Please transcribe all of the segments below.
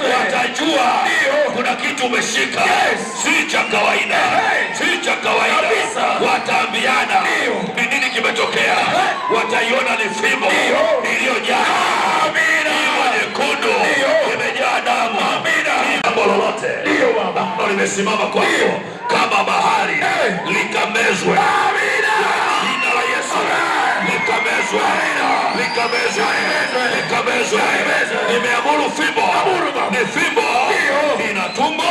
watajua kuna kitu umeshika, si cha kawaida, si cha kawaida. Wataambiana ni nini kimetokea, wataiona ni fimbo iliyojaa nyekundu, imejaa damu. Jambo lolote ambalo limesimama kwako kama bahari likamezwe, jina la Yesu, likamezwe, likamezwe, likamezwe. Nimeamuru fimbo, ni fimbo, ina tumbo,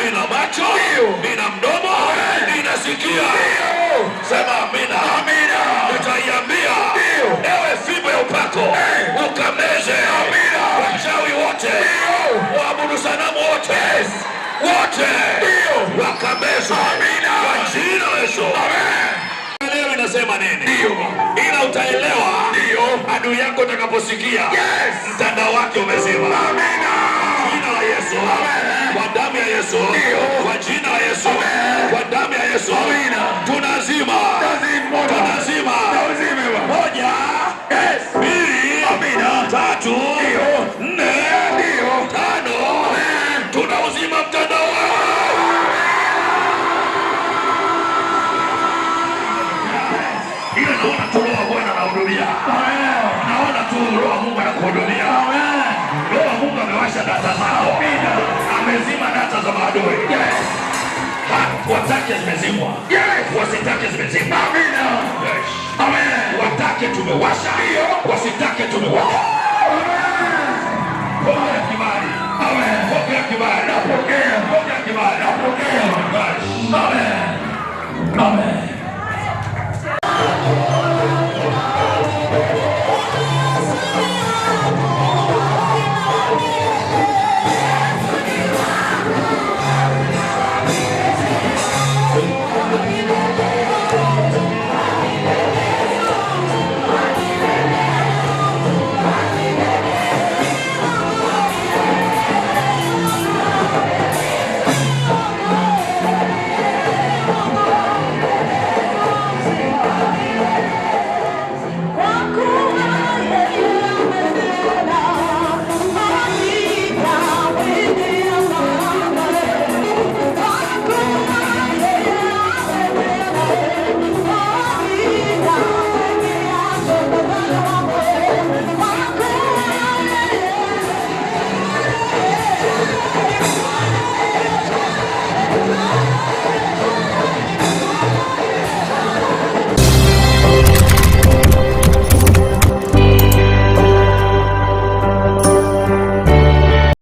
ina macho, ina mdomo, inasikia. Sema amina. Nitaiambia ewe fimbo ya upako, ukameze wachawi wote, waabudu sanamu wote, wote wakamezwe kwa jina la Yesu. Leo inasema nini? Ila utaelewa adui yako utakaposikia mtandao wake umezima. Jina la Yesu, kwa damu ya Yesu, kwa jina la Yesu, kwa damu ya Yesu, tunazima, tunazima. Moja, mbili, tatu, nne, tano, tunauzima mtandao. Ila naona tu Roho wa Bwana anahudumia. Naona tu Roho wa Mungu anakuhudumia. Roho wa Mungu amewasha data zao, amezima data za maadui. Watake zimezimwa, wasitake zimezimwa. Watake tumewasha, wasitake tumewasha. Pokea kibali, pokea kibali, pokea kibali, pokea. Amen.